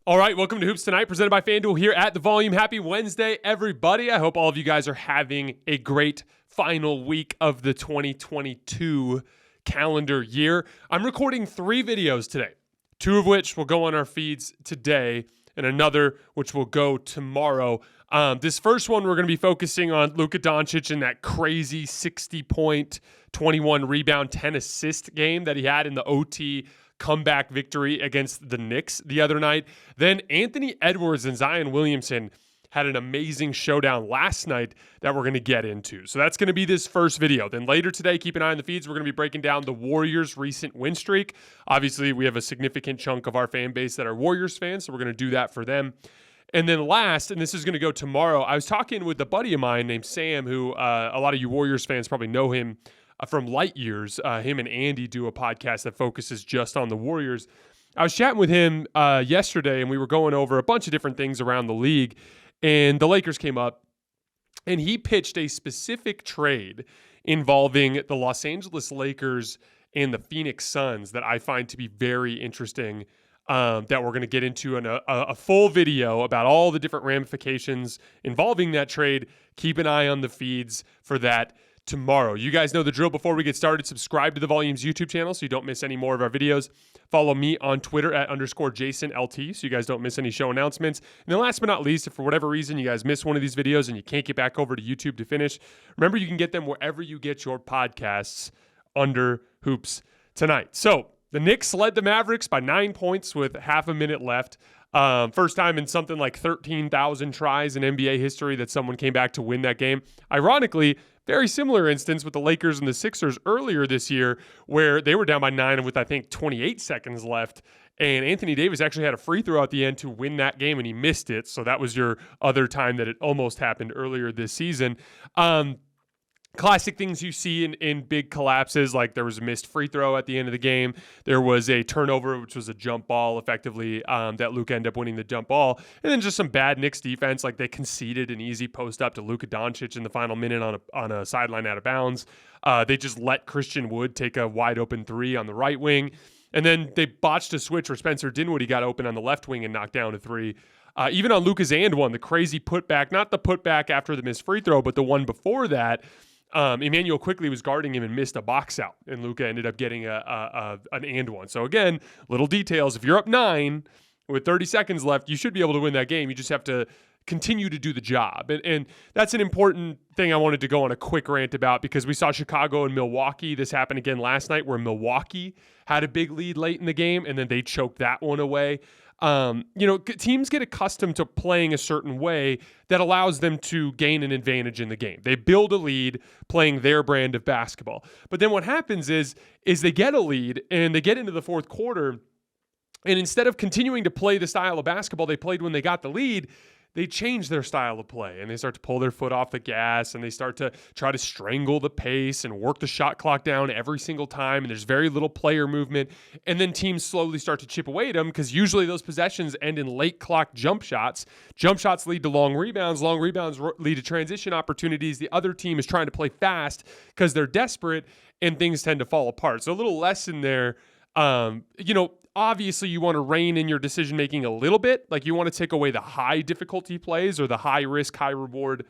All right, welcome to Hoops Tonight, presented by FanDuel here at The Volume. Happy Wednesday, everybody. I hope all of you guys are having a great final week of the 2022 calendar year. I'm recording 3 videos today, 2 of which will go on our feeds today, and another which will go tomorrow. This first one, we're going to be focusing on Luka Doncic and that crazy 60-point, 21 rebound, 10 assist game that he had in the OT comeback victory against the Knicks the other night. Then Anthony Edwards and Zion Williamson had an amazing showdown last night that we're going to get into. So that's going to be this first video. Then later today, keep an eye on the feeds. We're going to be breaking down the Warriors' recent win streak. Obviously, we have a significant chunk of our fan base that are Warriors fans, so we're going to do that for them. And then last, and this is going to go tomorrow, I was talking with a buddy of mine named Sam, who a lot of you Warriors fans probably know him from Light Years. Him and Andy do a podcast that focuses just on the Warriors. I was chatting with him yesterday, and we were going over a bunch of different things around the league, and the Lakers came up, and he pitched a specific trade involving the Los Angeles Lakers and the Phoenix Suns that I find to be very interesting, that we're going to get into in a full video about all the different ramifications involving that trade. Keep an eye on the feeds for that tomorrow. You guys know the drill. Before we get started, subscribe to the Volume's YouTube channel so you don't miss any more of our videos. Follow me on Twitter at _JasonLT so you guys don't miss any show announcements. And then last but not least, if for whatever reason you guys miss one of these videos and you can't get back over to YouTube to finish, remember you can get them wherever you get your podcasts under Hoops Tonight. So the Knicks led the Mavericks by 9 points with half a minute left. First time in something like 13,000 tries in NBA history that someone came back to win that game. Ironically, very similar instance with the Lakers and the Sixers earlier this year where they were down by 9 with, I think, 28 seconds left. And Anthony Davis actually had a free throw at the end to win that game, and he missed it. So that was your other time that it almost happened earlier this season. Classic things you see in big collapses, like there was a missed free throw at the end of the game. There was a turnover, which was a jump ball, effectively, that Luka ended up winning the jump ball. And then just some bad Knicks defense, like they conceded an easy post up to Luka Doncic in the final minute on a sideline out of bounds. They just let Christian Wood take a wide open 3 on the right wing. And then they botched a switch where Spencer Dinwiddie got open on the left wing and knocked down a 3. Even on Luka's and one, the crazy putback, not the putback after the missed free throw, but the one before that, Emmanuel quickly was guarding him and missed a box out, and Luka ended up getting an and one. So again, little details. If you're up 9 with 30 seconds left, you should be able to win that game. You just have to continue to do the job. And that's an important thing I wanted to go on a quick rant about, because we saw Chicago and Milwaukee. This happened again last night where Milwaukee had a big lead late in the game, and then they choked that one away. Teams get accustomed to playing a certain way that allows them to gain an advantage in the game. They build a lead playing their brand of basketball. But then what happens is they get a lead and they get into the fourth quarter, and instead of continuing to play the style of basketball they played when they got the lead, they change their style of play, and they start to pull their foot off the gas, and they start to try to strangle the pace and work the shot clock down every single time, and there's very little player movement, and then teams slowly start to chip away at them, because usually those possessions end in late clock jump shots. Jump shots lead to long rebounds lead to transition opportunities. The other team is trying to play fast because they're desperate, and things tend to fall apart. So a little lesson there. Obviously you want to rein in your decision-making a little bit. Like you want to take away the high difficulty plays or the high risk, high reward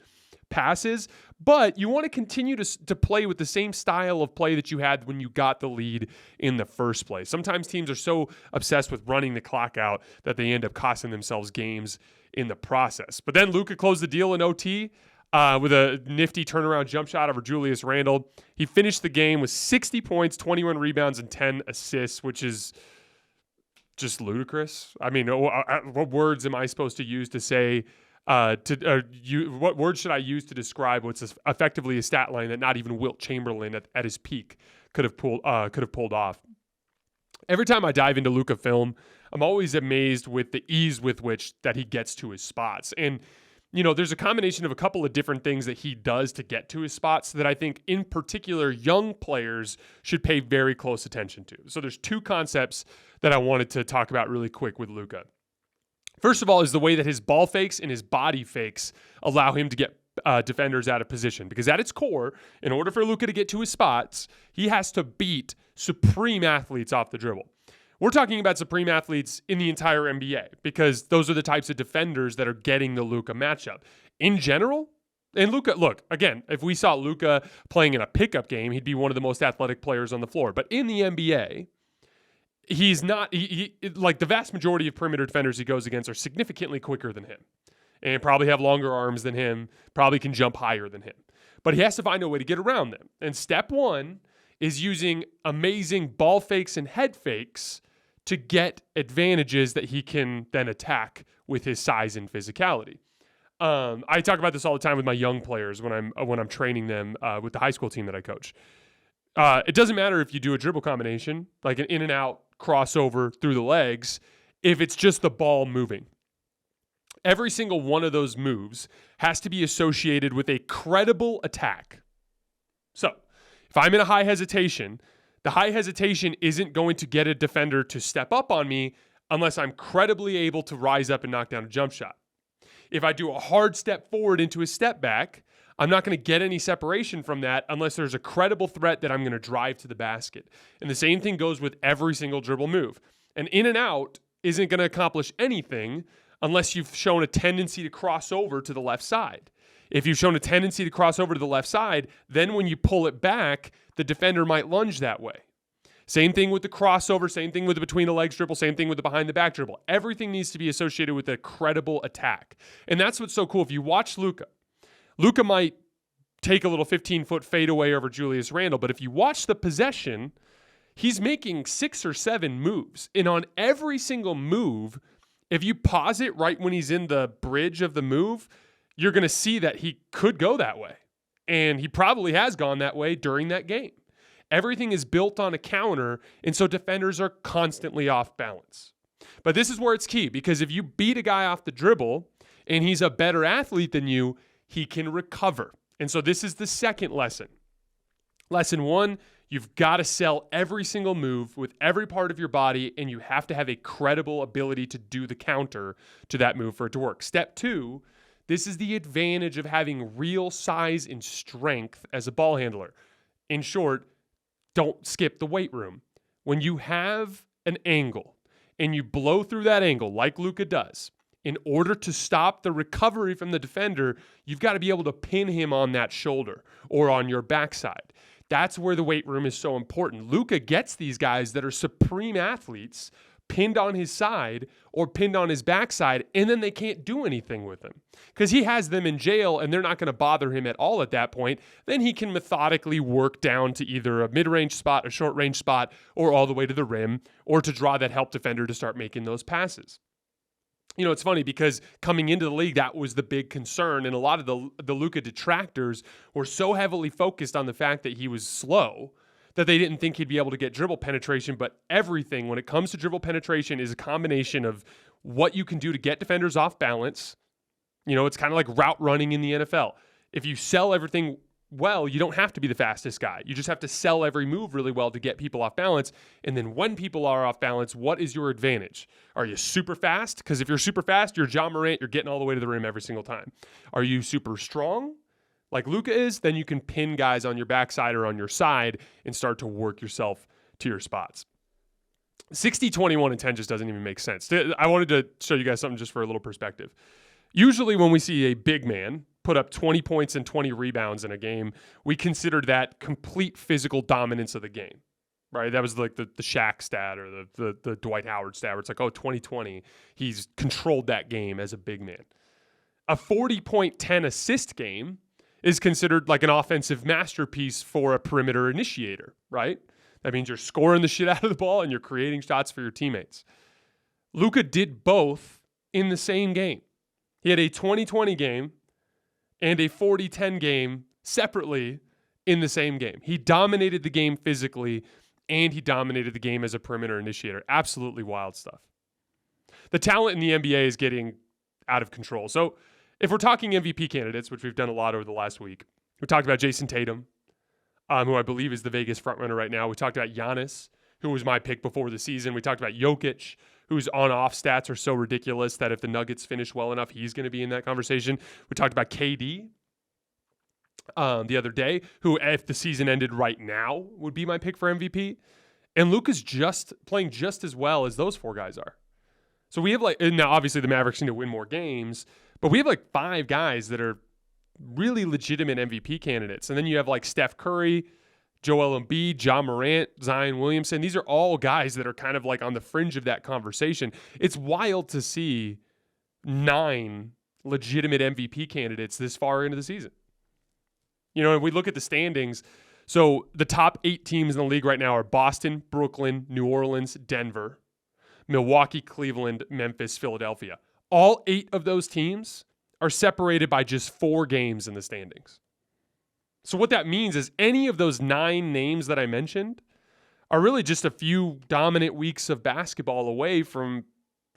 passes, but you want to continue to play with the same style of play that you had when you got the lead in the first place. Sometimes teams are so obsessed with running the clock out that they end up costing themselves games in the process. But then Luka closed the deal in OT. With a nifty turnaround jump shot over Julius Randle. He finished the game with 60 points, 21 rebounds, and 10 assists, which is just ludicrous. I mean, what words am I supposed to use to say, what words should I use to describe what's effectively a stat line that not even Wilt Chamberlain at his peak could have pulled off? Every time I dive into Luka film, I'm always amazed with the ease with which that he gets to his spots. And there's a combination of a couple of different things that he does to get to his spots that I think in particular young players should pay very close attention to. So there's 2 concepts that I wanted to talk about really quick with Luka. First of all is the way that his ball fakes and his body fakes allow him to get defenders out of position. Because at its core, in order for Luka to get to his spots, he has to beat supreme athletes off the dribble. We're talking about supreme athletes in the entire NBA because those are the types of defenders that are getting the Luka matchup. In general, and Luka, look, again, if we saw Luka playing in a pickup game, he'd be one of the most athletic players on the floor. But in the NBA, he's not, like the vast majority of perimeter defenders he goes against are significantly quicker than him and probably have longer arms than him, probably can jump higher than him. But he has to find a way to get around them. And step one is using amazing ball fakes and head fakes to get advantages that he can then attack with his size and physicality. I talk about this all the time with my young players when I'm training them with the high school team that I coach. It doesn't matter if you do a dribble combination, like an in and out crossover through the legs, if it's just the ball moving. Every single one of those moves has to be associated with a credible attack. So if I'm in a high hesitation, the high hesitation isn't going to get a defender to step up on me unless I'm credibly able to rise up and knock down a jump shot. If I do a hard step forward into a step back, I'm not going to get any separation from that unless there's a credible threat that I'm going to drive to the basket. And the same thing goes with every single dribble move. An in and out isn't going to accomplish anything unless you've shown a tendency to cross over to the left side. If you've shown a tendency to cross over to the left side, then when you pull it back, the defender might lunge that way. Same thing with the crossover, same thing with the between the legs dribble, same thing with the behind the back dribble. Everything needs to be associated with a credible attack. And that's what's so cool. If you watch Luka might take a little 15-foot fadeaway over Julius Randle, but if you watch the possession, he's making 6 or 7 moves. And on every single move, if you pause it right when he's in the bridge of the move, you're going to see that he could go that way. And he probably has gone that way during that game. Everything is built on a counter, and so defenders are constantly off balance. But this is where it's key, because if you beat a guy off the dribble and he's a better athlete than you, he can recover. And so this is the second lesson. Lesson 1, you've got to sell every single move with every part of your body, and you have to have a credible ability to do the counter to that move for it to work. Step 2, this is the advantage of having real size and strength as a ball handler. In short, don't skip the weight room. When you have an angle and you blow through that angle like Luka does, in order to stop the recovery from the defender, you've got to be able to pin him on that shoulder or on your backside. That's where the weight room is so important. Luka gets these guys that are supreme athletes pinned on his side or pinned on his backside, and then they can't do anything with him because he has them in jail and they're not going to bother him at all at that point. Then he can methodically work down to either a mid-range spot, a short-range spot, or all the way to the rim, or to draw that help defender to start making those passes. You know, it's funny because coming into the league, that was the big concern, and a lot of the Luka detractors were so heavily focused on the fact that he was slow that they didn't think he'd be able to get dribble penetration. But everything when it comes to dribble penetration is a combination of what you can do to get defenders off balance. You know, it's kind of like route running in the NFL. If you sell everything well, you don't have to be the fastest guy. You just have to sell every move really well to get people off balance. And then when people are off balance, what is your advantage? Are you super fast? Because if you're super fast, you're John Morant, you're getting all the way to the rim every single time. Are you super strong, like Luka is? Then you can pin guys on your backside or on your side and start to work yourself to your spots. 60, 21, and 10 just doesn't even make sense. I wanted to show you guys something just for a little perspective. Usually when we see a big man put up 20 points and 20 rebounds in a game, we consider that complete physical dominance of the game, right? That was like the Shaq stat or the Dwight Howard stat where it's like, 2020, he's controlled that game as a big man. A 40-point, 10-assist game is considered like an offensive masterpiece for a perimeter initiator, right? That means you're scoring the shit out of the ball and you're creating shots for your teammates. Luka did both in the same game. He had a 20-20 game and a 40-10 game separately in the same game. He dominated the game physically, and he dominated the game as a perimeter initiator. Absolutely wild stuff. The talent in the NBA is getting out of control. So if we're talking MVP candidates, which we've done a lot over the last week, we talked about Jason Tatum, who I believe is the Vegas frontrunner right now. We talked about Giannis, who was my pick before the season. We talked about Jokic, whose on-off stats are so ridiculous that if the Nuggets finish well enough, he's going to be in that conversation. We talked about KD the other day, who, if the season ended right now, would be my pick for MVP. And Luka's just playing just as well as those 4 guys are. So we have and now obviously the Mavericks need to win more games, but we have 5 guys that are really legitimate MVP candidates. And then you have Steph Curry, Joel Embiid, Ja Morant, Zion Williamson. These are all guys that are kind of on the fringe of that conversation. It's wild to see 9 legitimate MVP candidates this far into the season. If we look at the standings, so the top 8 teams in the league right now are Boston, Brooklyn, New Orleans, Denver, Milwaukee, Cleveland, Memphis, Philadelphia. All 8 of those teams are separated by just 4 games in the standings. So what that means is any of those 9 names that I mentioned are really just a few dominant weeks of basketball away from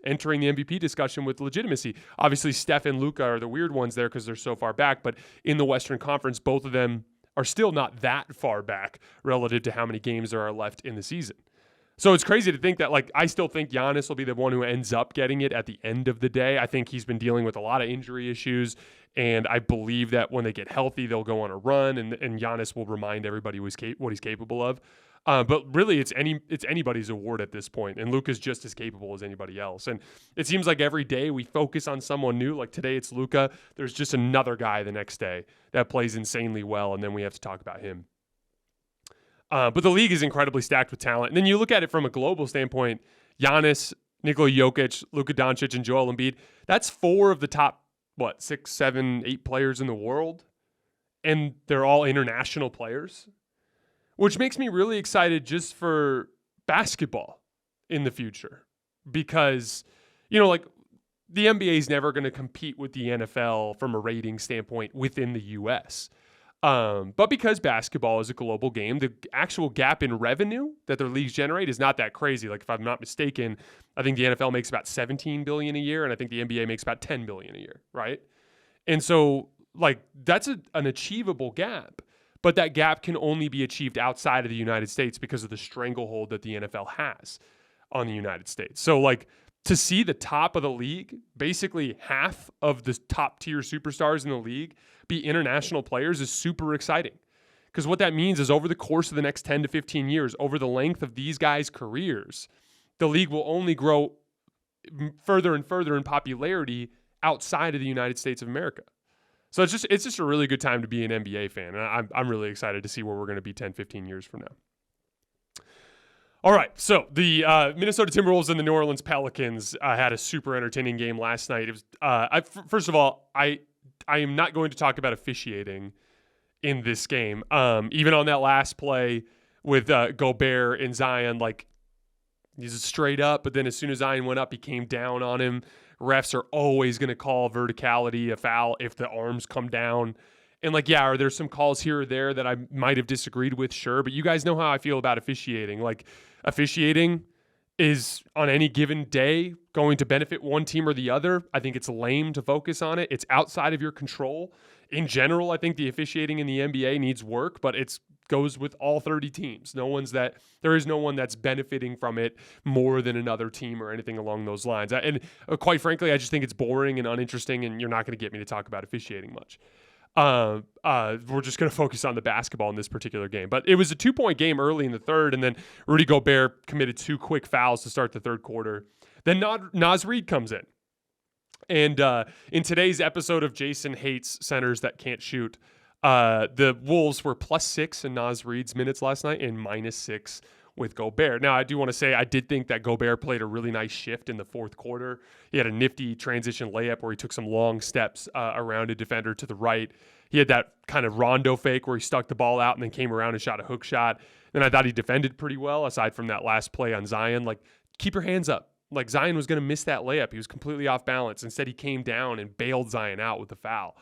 entering the MVP discussion with legitimacy. Obviously, Steph and Luka are the weird ones there because they're so far back, but in the Western Conference, both of them are still not that far back relative to how many games there are left in the season. So it's crazy to think that, I still think Giannis will be the one who ends up getting it at the end of the day. I think he's been dealing with a lot of injury issues, and I believe that when they get healthy, they'll go on a run, and Giannis will remind everybody what he's capable of. But really, it's anybody's award at this point, and Luka's just as capable as anybody else. And it seems like every day we focus on someone new. Like today, it's Luka. There's just another guy the next day that plays insanely well, and then we have to talk about him. But the league is incredibly stacked with talent. And then you look at it from a global standpoint, Giannis, Nikola Jokic, Luka Doncic, and Joel Embiid. That's 4 of the top, 6, 7, 8 players in the world. And they're all international players, which makes me really excited just for basketball in the future. Because, the NBA is never going to compete with the NFL from a rating standpoint within the U.S., but because basketball is a global game, the actual gap in revenue that their leagues generate is not that crazy. If I'm not mistaken, I think the NFL makes about $17 billion a year, and I think the NBA makes about $10 billion a year, right? And so, that's an achievable gap, but that gap can only be achieved outside of the United States because of the stranglehold that the NFL has on the United States. So, to see the top of the league, basically half of the top tier superstars in the league be international players is super exciting. Because what that means is over the course of the next 10 to 15 years, over the length of these guys' careers, the league will only grow further and further in popularity outside of the United States of America. So it's just a really good time to be an NBA fan. And I'm really excited to see where we're going to be 10, 15 years from now. All right, so the Minnesota Timberwolves and the New Orleans Pelicans had a super entertaining game last night. It was first of all, I am not going to talk about officiating in this game. Even on that last play with Gobert and Zion, he's straight up, but then as soon as Zion went up, he came down on him. Refs are always going to call verticality a foul if the arms come down. And are there some calls here or there that I might have disagreed with? Sure. But you guys know how I feel about officiating. Officiating is on any given day going to benefit one team or the other. I think it's lame to focus on it. It's outside of your control. In general, I think the officiating in the NBA needs work, but it goes with all 30 teams. There is no one that's benefiting from it more than another team or anything along those lines. And quite frankly, I just think it's boring and uninteresting, and you're not going to get me to talk about officiating much. We're just going to focus on the basketball in this particular game. But it was a 2-point game early in the third, and then Rudy Gobert committed 2 quick fouls to start the third quarter. Then Naz Reid comes in. And in today's episode of Jason Hates Centers That Can't Shoot, the Wolves were +6 in Naz Reid's minutes last night and -6 with Gobert. Now, I do want to say I did think that Gobert played a really nice shift in the fourth quarter. He had a nifty transition layup where he took some long steps around a defender to the right. He had that kind of Rondo fake where he stuck the ball out and then came around and shot a hook shot. And I thought he defended pretty well, aside from that last play on Zion. Keep your hands up. Zion was going to miss that layup. He was completely off balance. Instead, he came down and bailed Zion out with the foul.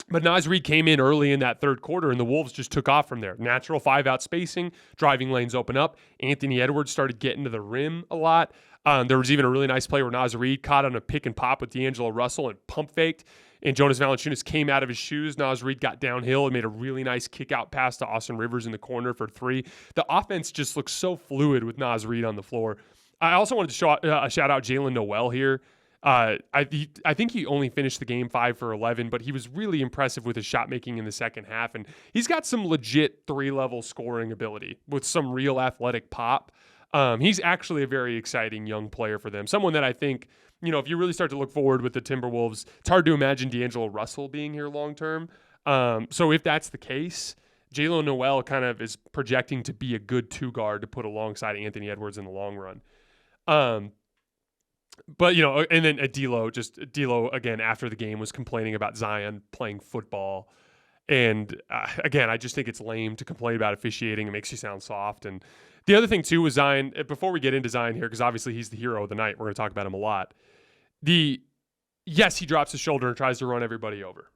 But Naz Reid came in early in that third quarter, and the Wolves just took off from there. Natural 5-out spacing, driving lanes open up. Anthony Edwards started getting to the rim a lot. There was even a really nice play where Naz Reid caught on a pick and pop with D'Angelo Russell and pump faked. And Jonas Valanciunas came out of his shoes. Naz Reid got downhill and made a really nice kick-out pass to Austin Rivers in the corner for 3. The offense just looks so fluid with Naz Reid on the floor. I also wanted to shout out Jalen Noel here. I think he only finished the game 5 for 11, but he was really impressive with his shot making in the second half. And he's got some legit 3-level scoring ability with some real athletic pop. He's actually a very exciting young player for them. Someone that I think, if you really start to look forward with the Timberwolves, it's hard to imagine D'Angelo Russell being here long term. So if that's the case, Jalen Noel kind of is projecting to be a good 2 guard to put alongside Anthony Edwards in the long run. But, and then D'Lo again after the game was complaining about Zion playing football. And again, I just think it's lame to complain about officiating. It makes you sound soft. And the other thing too was Zion, before we get into Zion here, because obviously he's the hero of the night. We're going to talk about him a lot. Yes, he drops his shoulder and tries to run everybody over.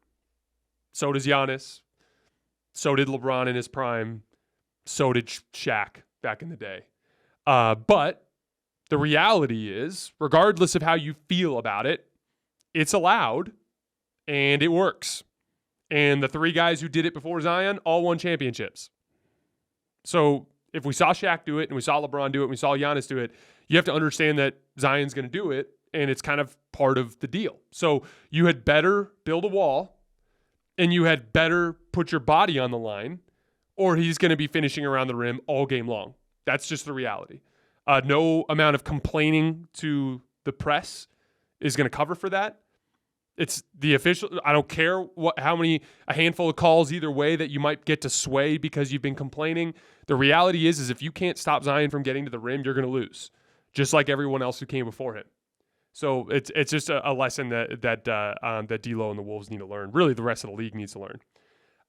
So does Giannis. So did LeBron in his prime. So did Shaq back in the day. But the reality is, regardless of how you feel about it, it's allowed and it works. And the 3 guys who did it before Zion all won championships. So if we saw Shaq do it and we saw LeBron do it and we saw Giannis do it, you have to understand that Zion's going to do it, and it's kind of part of the deal. So you had better build a wall and you had better put your body on the line, or he's going to be finishing around the rim all game long. That's just the reality. No amount of complaining to the press is going to cover for that. It's the official. I don't care a handful of calls either way that you might get to sway because you've been complaining. The reality is if you can't stop Zion from getting to the rim, you're going to lose, just like everyone else who came before him. So it's just a lesson that D'Lo and the Wolves need to learn. Really, the rest of the league needs to learn.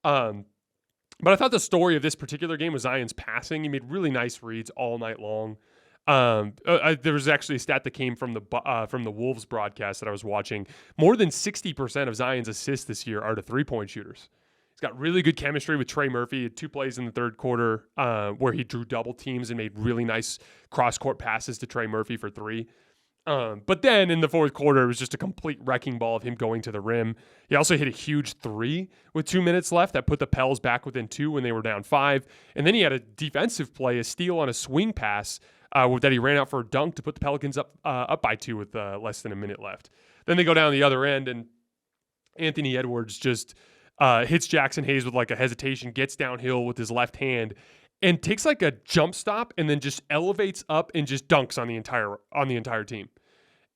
But I thought the story of this particular game was Zion's passing. He made really nice reads all night long. There was actually a stat that came from the Wolves broadcast that I was watching. More than 60% of Zion's assists this year are to 3-point shooters. He's got really good chemistry with Trey Murphy. He had 2 plays in the third quarter where he drew double teams and made really nice cross-court passes to Trey Murphy for 3. But then in the fourth quarter, it was just a complete wrecking ball of him going to the rim. He also hit a huge 3 with 2 minutes left that put the Pels back within 2 when they were down 5. And then he had a defensive play, a steal on a swing pass, that he ran out for a dunk to put the Pelicans up by 2 with less than a minute left. Then they go down the other end, and Anthony Edwards just hits Jackson Hayes with like a hesitation, gets downhill with his left hand, and takes like a jump stop, and then just elevates up and just dunks on the entire team.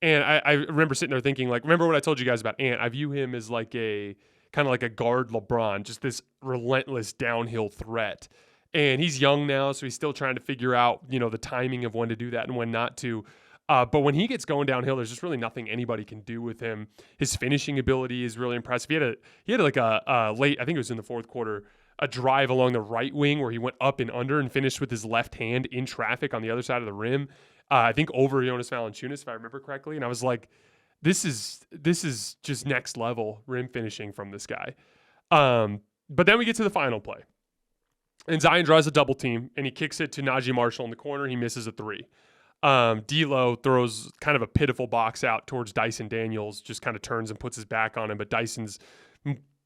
And I remember sitting there thinking, like, remember what I told you guys about Ant? I view him as like a kind of like a guard LeBron, just this relentless downhill threat. And he's young now, so he's still trying to figure out, the timing of when to do that and when not to. But when he gets going downhill, there's just really nothing anybody can do with him. His finishing ability is really impressive. He had like a late, I think it was in the fourth quarter, a drive along the right wing where he went up and under and finished with his left hand in traffic on the other side of the rim. I think over Jonas Valanciunas, if I remember correctly. And I was like, this is just next level rim finishing from this guy. But then we get to the final play. And Zion draws a double team, and he kicks it to Najee Marshall in the corner. He misses a 3. D'Lo throws kind of a pitiful box out towards Dyson Daniels, just kind of turns and puts his back on him. But Dyson's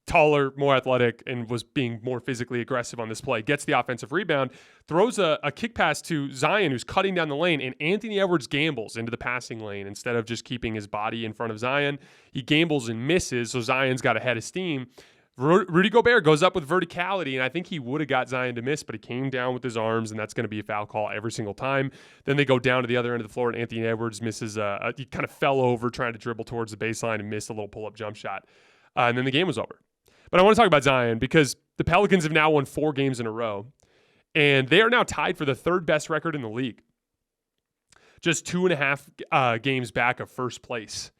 taller, more athletic, and was being more physically aggressive on this play. Gets the offensive rebound, throws a kick pass to Zion, who's cutting down the lane, and Anthony Edwards gambles into the passing lane instead of just keeping his body in front of Zion. He gambles and misses, so Zion's got a head of steam. Rudy Gobert goes up with verticality, and I think he would have got Zion to miss, but he came down with his arms, and that's going to be a foul call every single time. Then they go down to the other end of the floor, and Anthony Edwards misses he kind of fell over trying to dribble towards the baseline and missed a little pull-up jump shot. And then the game was over. But I want to talk about Zion because the Pelicans have now won 4 games in a row, and they are now tied for the 3rd best record in the league. Just 2.5 games back of first place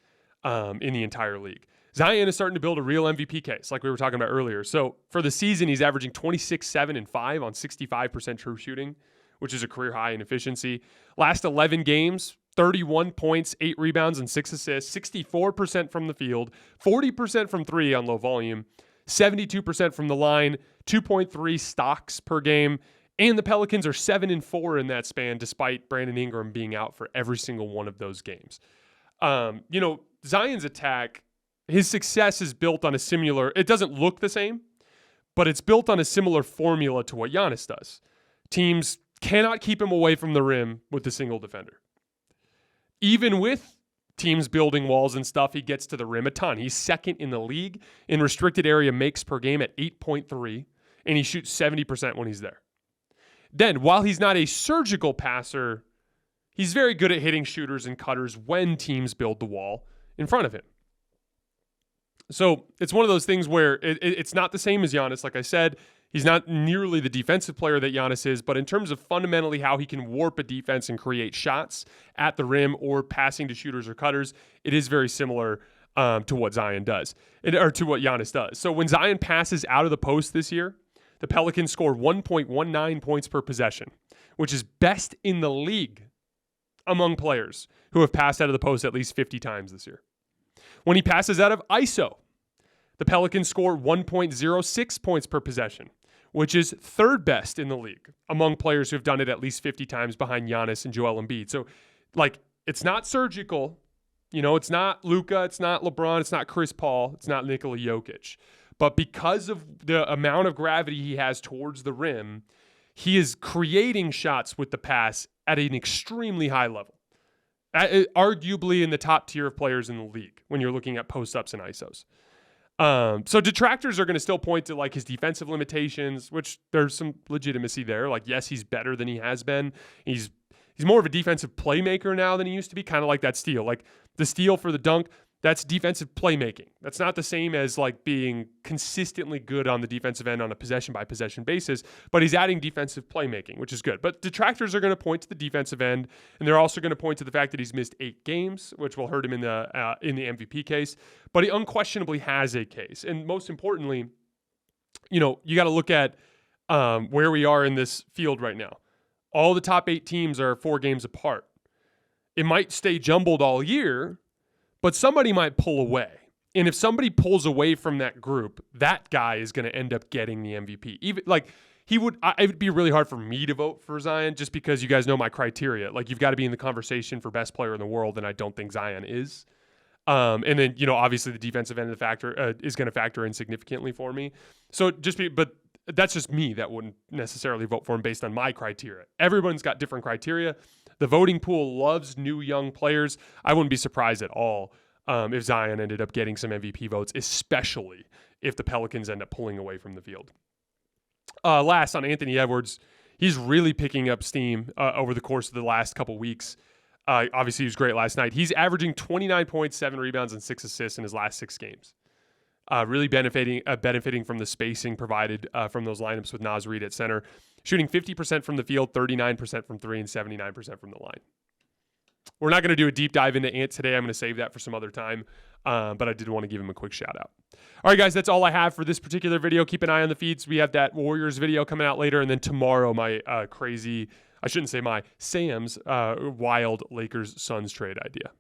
in the entire league. Zion is starting to build a real MVP case, like we were talking about earlier. So for the season, he's averaging 26, 7, and 5 on 65% true shooting, which is a career high in efficiency. Last 11 games, 31 points, 8 rebounds, and 6 assists, 64% from the field, 40% from 3 on low volume, 72% from the line, 2.3 stocks per game, and the Pelicans are 7-4 in that span, despite Brandon Ingram being out for every single one of those games. Zion's attack, his success is built on a similar, it doesn't look the same, but it's built on a similar formula to what Giannis does. Teams cannot keep him away from the rim with a single defender. Even with teams building walls and stuff, he gets to the rim a ton. He's second in the league in restricted area makes per game at 8.3, and he shoots 70% when he's there. Then, while he's not a surgical passer, he's very good at hitting shooters and cutters when teams build the wall in front of him. So it's one of those things where it's not the same as Giannis. Like I said, he's not nearly the defensive player that Giannis is, but in terms of fundamentally how he can warp a defense and create shots at the rim or passing to shooters or cutters, it is very similar to what Zion does, or to what Giannis does. So when Zion passes out of the post this year, the Pelicans score 1.19 points per possession, which is best in the league among players who have passed out of the post at least 50 times this year. When he passes out of ISO, the Pelicans score 1.06 points per possession, which is third best in the league among players who have done it at least 50 times behind Giannis and Joel Embiid. So, it's not surgical. It's not Luka, it's not LeBron, it's not Chris Paul, it's not Nikola Jokic. But because of the amount of gravity he has towards the rim, he is creating shots with the pass at an extremely high level. Arguably in the top tier of players in the league when you're looking at post-ups and ISOs. So detractors are going to still point to his defensive limitations, which there's some legitimacy there. Yes, he's better than he has been. He's more of a defensive playmaker now than he used to be, kind of like that steal. The steal for the dunk, that's defensive playmaking. That's not the same as being consistently good on the defensive end on a possession-by-possession basis, but he's adding defensive playmaking, which is good. But detractors are going to point to the defensive end, and they're also going to point to the fact that he's missed 8 games, which will hurt him in the MVP case. But he unquestionably has a case. And most importantly, you got to look at where we are in this field right now. All the top 8 teams are 4 games apart. It might stay jumbled all year, but somebody might pull away. And if somebody pulls away from that group, that guy is going to end up getting the MVP. Even it would be really hard for me to vote for Zion just because you guys know my criteria. You've got to be in the conversation for best player in the world, and I don't think Zion is. And then, obviously the defensive end of the factor is going to factor in significantly for me. So but that's just me that wouldn't necessarily vote for him based on my criteria. Everyone's got different criteria. The voting pool loves new young players. I wouldn't be surprised at all if Zion ended up getting some MVP votes, especially if the Pelicans end up pulling away from the field. Last, on Anthony Edwards, he's really picking up steam over the course of the last couple weeks. Obviously, he was great last night. He's averaging 29 points, 7 rebounds, and 6 assists in his last 6 games. Really benefiting from the spacing provided from those lineups with Naz Reid at center. Shooting 50% from the field, 39% from 3, and 79% from the line. We're not going to do a deep dive into Ant today. I'm going to save that for some other time, but I did want to give him a quick shout out. All right, guys, that's all I have for this particular video. Keep an eye on the feeds. We have that Warriors video coming out later, and then tomorrow my Sam's wild Lakers-Suns trade idea.